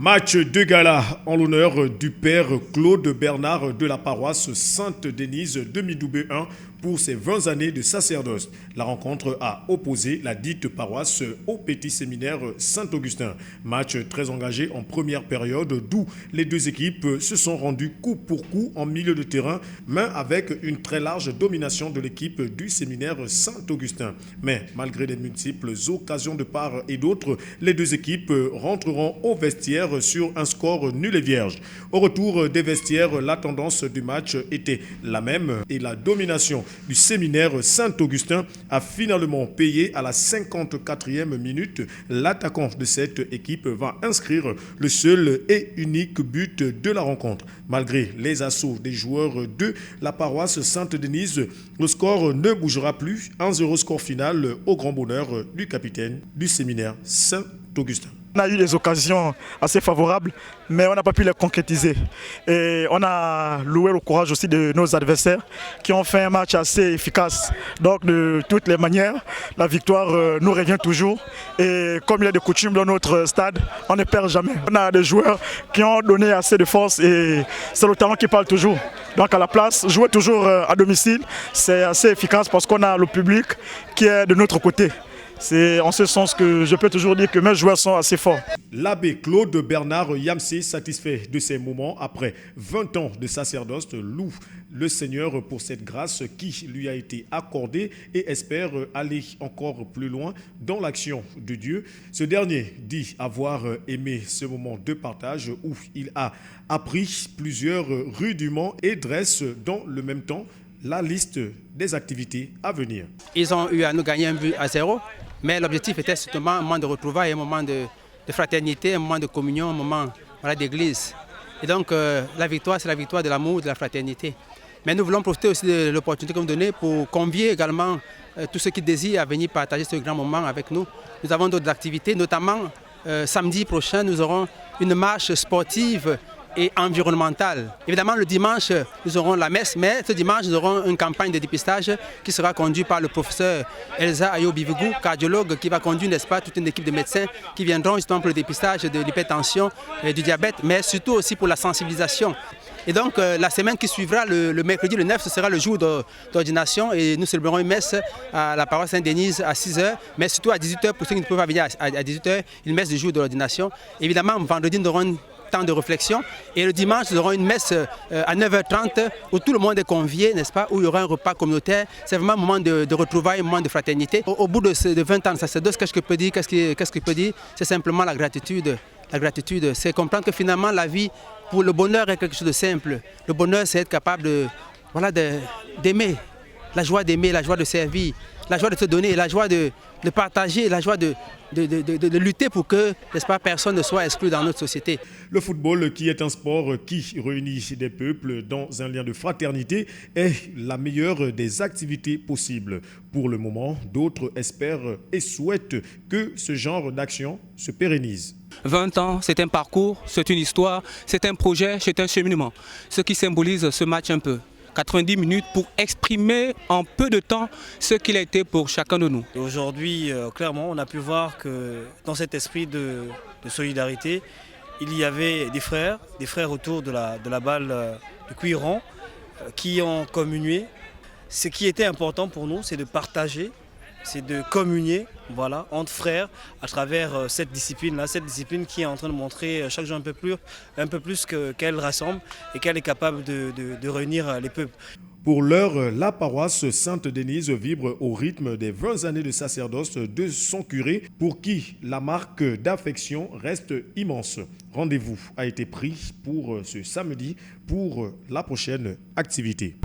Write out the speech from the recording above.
Match de gala en l'honneur du père Claude Bernard de la paroisse Sainte-Denise de Midoubé 1 pour ses 20 années de sacerdoce. La rencontre a opposé la dite paroisse au petit séminaire Saint-Augustin. Match très engagé en première période d'où les deux équipes se sont rendues coup pour coup en milieu de terrain, mais avec une très large domination de l'équipe du séminaire Saint-Augustin. Mais malgré les multiples occasions de part et d'autre, les deux équipes rentreront au vestiaire sur un score nul et vierge. Au retour des vestiaires, la tendance du match était la même et la domination du séminaire Saint-Augustin a finalement payé à la 54e minute. L'attaquant de cette équipe va inscrire le seul et unique but de la rencontre. Malgré les assauts des joueurs de la paroisse Sainte-Denise, le score ne bougera plus. 1-0 score final au grand bonheur du capitaine du séminaire Saint-Augustin. On a eu des occasions assez favorables, mais on n'a pas pu les concrétiser. Et on a loué le courage aussi de nos adversaires qui ont fait un match assez efficace. Donc de toutes les manières, la victoire nous revient toujours. Et comme il est de coutume dans notre stade, on ne perd jamais. On a des joueurs qui ont donné assez de force et c'est le talent qui parle toujours. Donc à la place, jouer toujours à domicile, c'est assez efficace parce qu'on a le public qui est de notre côté. C'est en ce sens que je peux toujours dire que mes joueurs sont assez forts. L'abbé Claude Bernard Yamsé, satisfait de ces moments après 20 ans de sacerdoce, loue le Seigneur pour cette grâce qui lui a été accordée et espère aller encore plus loin dans l'action de Dieu. Ce dernier dit avoir aimé ce moment de partage où il a appris plusieurs rudiments et dresse dans le même temps la liste des activités à venir. Ils ont eu à nous gagner 1-0, mais l'objectif était justement un moment de retrouvailles, un moment de fraternité, un moment de communion, un moment d'église. Et donc la victoire, c'est la victoire de l'amour, de la fraternité. Mais nous voulons profiter aussi de l'opportunité que nous donnez pour convier également tous ceux qui désirent à venir partager ce grand moment avec nous. Nous avons d'autres activités, notamment samedi prochain, nous aurons une marche sportive et environnementale. Évidemment, le dimanche, nous aurons la messe, mais ce dimanche, nous aurons une campagne de dépistage qui sera conduite par le professeur Elsa Ayo-Bivigou, cardiologue, qui va conduire, n'est-ce pas, toute une équipe de médecins qui viendront justement pour le dépistage de l'hypertension et du diabète, mais surtout aussi pour la sensibilisation. Et donc, la semaine qui suivra, le mercredi, le 9, ce sera le jour d'ordination et nous célébrerons une messe à la paroisse Saint-Denis à 6h, mais surtout à 18h, pour ceux qui ne peuvent pas venir à 18h, une messe du jour de l'ordination. Évidemment, vendredi, nous aurons une temps de réflexion et le dimanche nous aurons une messe à 9h30 où tout le monde est convié, n'est-ce pas, où il y aura un repas communautaire. C'est vraiment un moment de retrouvailles, un moment de fraternité. Au bout de 20 ans de sacerdoce, qu'est-ce que je peux dire, qu'est-ce que je peux dire? C'est simplement la gratitude. La gratitude, c'est comprendre que finalement la vie, pour le bonheur est quelque chose de simple. Le bonheur, c'est être capable d'aimer, la joie d'aimer, la joie de servir, la joie de se donner, la joie de partager, la joie de lutter pour que, n'est-ce pas, personne ne soit exclu dans notre société. Le football, qui est un sport qui réunit des peuples dans un lien de fraternité, est la meilleure des activités possibles. Pour le moment, d'autres espèrent et souhaitent que ce genre d'action se pérennise. 20 ans, c'est un parcours, c'est une histoire, c'est un projet, c'est un cheminement. Ce qui symbolise ce match un peu. 90 minutes pour exprimer en peu de temps ce qu'il a été pour chacun de nous. Aujourd'hui, clairement, on a pu voir que dans cet esprit de solidarité, il y avait des frères autour de la balle du cuiron qui ont communié. Ce qui était important pour nous, c'est de partager, c'est de communier, voilà, entre frères à travers cette discipline-là, cette discipline qui est en train de montrer chaque jour un peu plus qu'elle rassemble et qu'elle est capable de réunir les peuples. Pour l'heure, la paroisse Sainte-Denise vibre au rythme des 20 années de sacerdoce de son curé, pour qui la marque d'affection reste immense. Rendez-vous a été pris pour ce samedi pour la prochaine activité.